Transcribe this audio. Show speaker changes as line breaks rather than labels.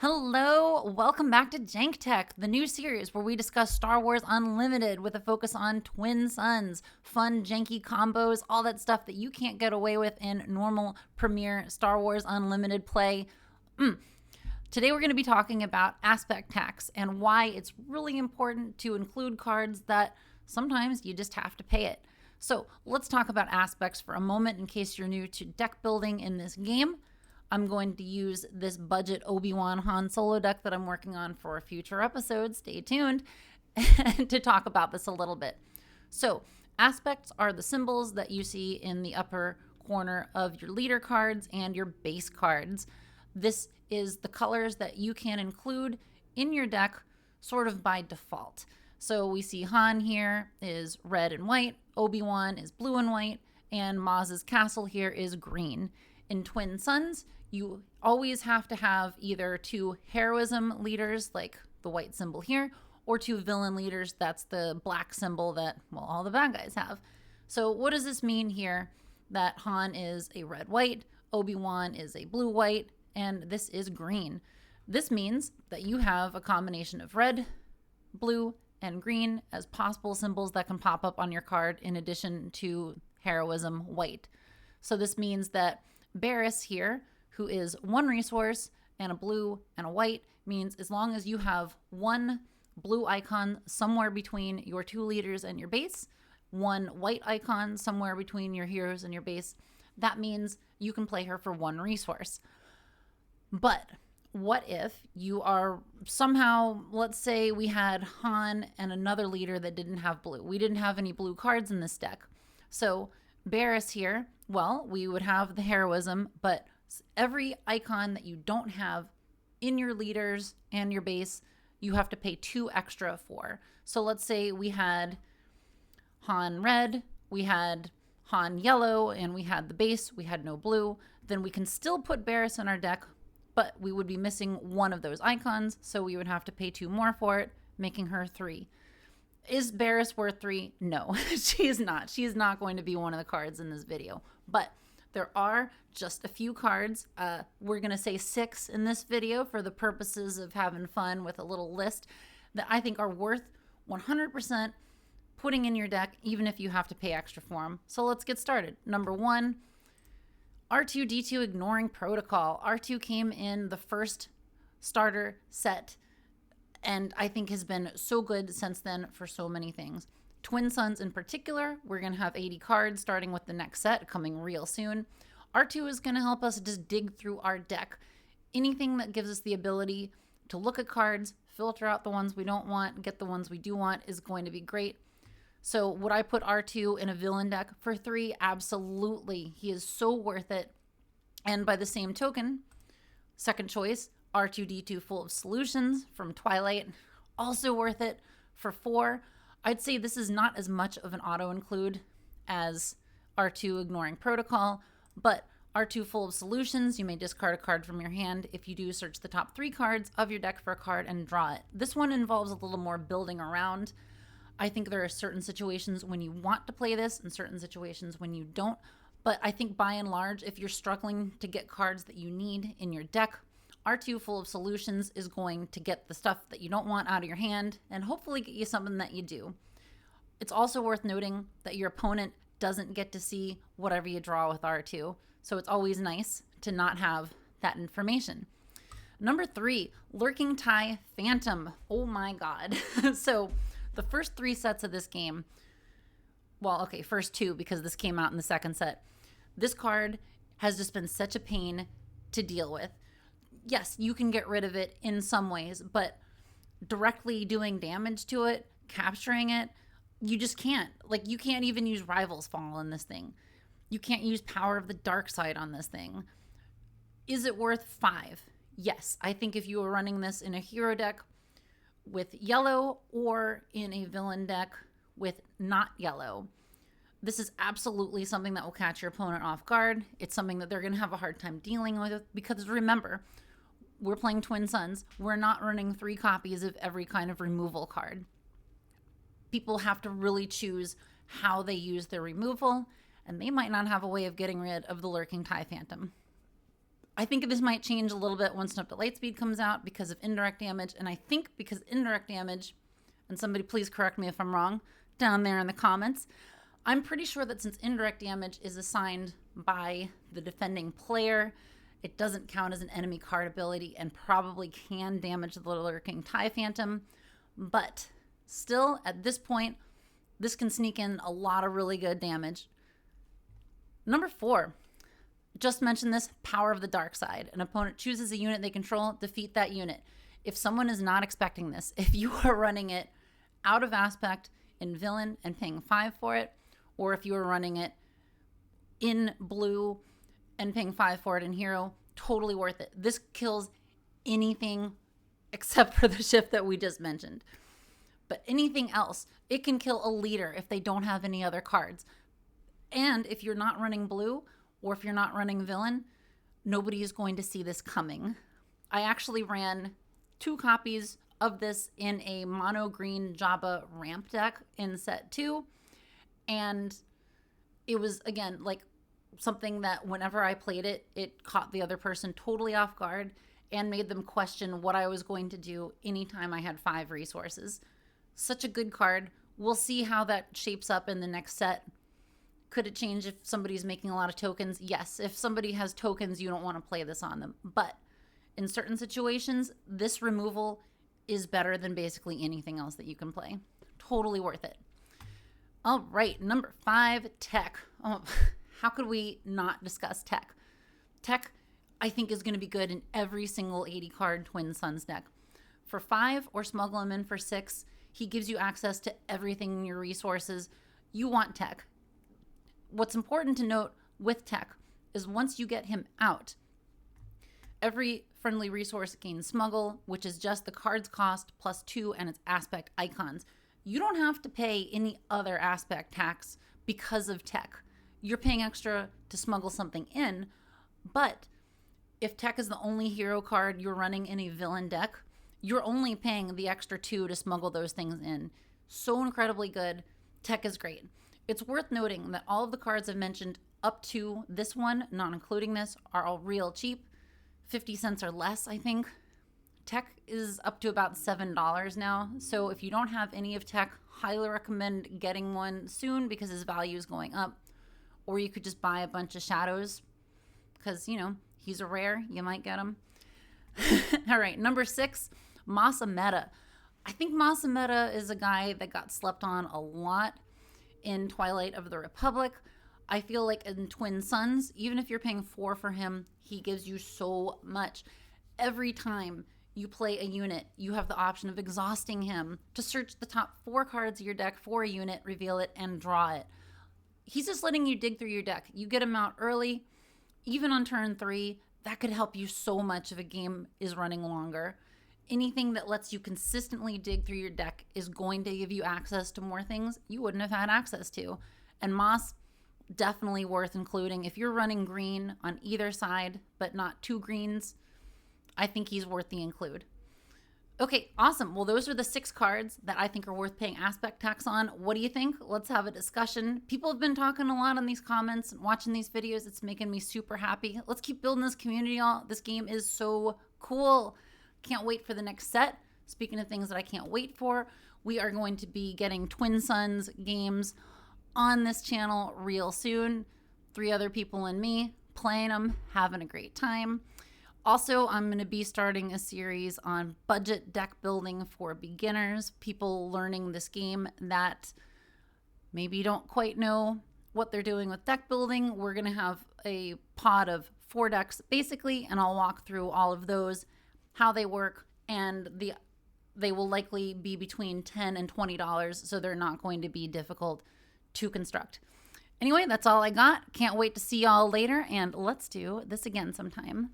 Hello, welcome back to JankTech, the new series where we discuss Star Wars Unlimited with a focus on twin suns, fun, janky combos, all that stuff that you can't get away with in normal premiere Star Wars Unlimited play. Today we're going to be talking about aspect tax and why it's really important to include cards that sometimes you just have to pay it. So let's talk about aspects for a moment in case you're new to deck building in this game. I'm going to use this budget Obi-Wan Han Solo deck that I'm working on for a future episode. Stay tuned to talk about this a little bit. So aspects are the symbols that you see in the upper corner of your leader cards and your base cards. This is the colors that you can include in your deck sort of by default. So we see Han here is red and white, Obi-Wan is blue and white, and Maz's castle here is green. In Twin Suns, you always have to have either two heroism leaders, like the white symbol here, or two villain leaders, that's the black symbol that, well, all the bad guys have. So what does this mean here? That Han is a red-white, Obi-Wan is a blue-white, and this is green. This means that you have a combination of red, blue, and green as possible symbols that can pop up on your card in addition to heroism white. So this means that Barris here, who is one resource and a blue and a white, means as long as you have one blue icon somewhere between your two leaders and your base, one white icon somewhere between your heroes and your base, that means you can play her for one resource. But what if you are somehow, let's say we had Han and another leader that didn't have blue. We didn't have any blue cards in this deck. So Barris here, well, we would have the heroism, but every icon that you don't have in your leaders and your base, you have to pay 2 extra for. So let's say we had Han red, we had Han yellow, and we had the base, we had no blue. Then we can still put Barris in our deck, but we would be missing one of those icons, so we would have to pay 2 more for it, making her 3. Is Barris worth 3? No, she is not. She is not going to be one of the cards in this video. But there are just a few cards. We're going to say 6 in this video for the purposes of having fun with a little list that I think are worth 100% putting in your deck, even if you have to pay extra for them. So let's get started. Number 1, R2-D2 Ignoring Protocol. R2 came in the first starter set and I think has been so good since then for so many things. Twin Suns in particular, we're going to have 80 cards starting with the next set coming real soon. R2 is going to help us just dig through our deck. Anything that gives us the ability to look at cards, filter out the ones we don't want, get the ones we do want is going to be great. So would I put R2 in a villain deck for 3? Absolutely. He is so worth it. And by the same token, second choice, R2-D2 Full of Solutions from Twilight, also worth it for 4. I'd say this is not as much of an auto-include as R2 Ignoring Protocol, but R2 Full of Solutions, you may discard a card from your hand. If you do, search the top 3 cards of your deck for a card and draw it. This one involves a little more building around. I think there are certain situations when you want to play this and certain situations when you don't, but I think by and large, if you're struggling to get cards that you need in your deck, R2 Full of Solutions is going to get the stuff that you don't want out of your hand and hopefully get you something that you do. It's also worth noting that your opponent doesn't get to see whatever you draw with R2, so it's always nice to not have that information. Number 3, Lurking Tie Phantom. Oh my god. So the first 3 sets of this game, well, okay, first 2 because this came out in the second set. This card has just been such a pain to deal with. Yes, you can get rid of it in some ways, but directly doing damage to it, capturing it, you just can't. Like, you can't even use Rival's Fall on this thing. You can't use Power of the Dark Side on this thing. Is it worth 5? Yes, I think if you were running this in a hero deck with yellow or in a villain deck with not yellow, this is absolutely something that will catch your opponent off guard. It's something that they're going to have a hard time dealing with because remember, we're playing Twin Suns. We're not running 3 copies of every kind of removal card. People have to really choose how they use their removal, and they might not have a way of getting rid of the Lurking Tie Phantom. I think this might change a little bit once Snuffed at Lightspeed comes out because of indirect damage. And I think because indirect damage, and somebody please correct me if I'm wrong down there in the comments, I'm pretty sure that since indirect damage is assigned by the defending player, it doesn't count as an enemy card ability and probably can damage the Lurking TIE Phantom. But still, at this point, this can sneak in a lot of really good damage. Number 4. Just mentioned this, Power of the Dark Side. An opponent chooses a unit they control, defeat that unit. If someone is not expecting this, if you are running it out of aspect in villain and paying 5 for it, or if you are running it in blue and paying 5 for it in hero, totally worth it. This kills anything except for the shift that we just mentioned. But anything else, it can kill a leader if they don't have any other cards. And if you're not running blue, or if you're not running villain, nobody is going to see this coming. I actually ran 2 copies of this in a mono green Jabba ramp deck in set 2. And it was, again, like something that whenever I played it, it caught the other person totally off guard and made them question what I was going to do anytime I had 5 resources. Such a good card. We'll see how that shapes up in the next set. Could it change if somebody's making a lot of tokens? Yes. If somebody has tokens, you don't want to play this on them. But in certain situations, this removal is better than basically anything else that you can play. Totally worth it. All right, number 5, tech. Oh, how could we not discuss tech? Tech, I think, is going to be good in every single 80-card Twin Suns deck. For 5 or smuggle him in for 6, he gives you access to everything in your resources. You want tech. What's important to note with tech is once you get him out, every friendly resource gains smuggle, which is just the card's cost plus 2 and its aspect icons. You don't have to pay any other aspect tax because of tech. You're paying extra to smuggle something in, but if tech is the only hero card you're running in a villain deck, you're only paying the extra 2 to smuggle those things in. So incredibly good. Tech is great. It's worth noting that all of the cards I've mentioned up to this one, not including this, are all real cheap. 50 cents or less, I think. Tech is up to about $7 now. So if you don't have any of tech, highly recommend getting one soon because his value is going up. Or you could just buy a bunch of shadows because, you know, he's a rare. You might get him. All right, number 6, Masam Meta. I think Masam Meta is a guy that got slept on a lot in Twilight of the Republic. I feel like in Twin Suns, even if you're paying 4 for him, he gives you so much. Every time you play a unit, you have the option of exhausting him to search the top 4 cards of your deck for a unit, reveal it, and draw it. He's just letting you dig through your deck. You get him out early, even on turn 3. That could help you so much if a game is running longer. Anything that lets you consistently dig through your deck is going to give you access to more things you wouldn't have had access to. And Moss, definitely worth including. If you're running green on either side, but not 2 greens, I think he's worth the include. Okay, awesome. Well, those are the 6 cards that I think are worth paying aspect tax on. What do you think? Let's have a discussion. People have been talking a lot on these comments and watching these videos. It's making me super happy. Let's keep building this community, y'all. This game is so cool. Can't wait for the next set. Speaking of things that I can't wait for, we are going to be getting Twin Suns games on this channel real soon. 3 other people and me playing them, having a great time. Also, I'm going to be starting a series on budget deck building for beginners, people learning this game that maybe don't quite know what they're doing with deck building. We're going to have a pod of 4 decks basically, and I'll walk through all of those, how they work, and they will likely be between $10 and $20, so they're not going to be difficult to construct. Anyway, that's all I got. Can't wait to see y'all later, and let's do this again sometime.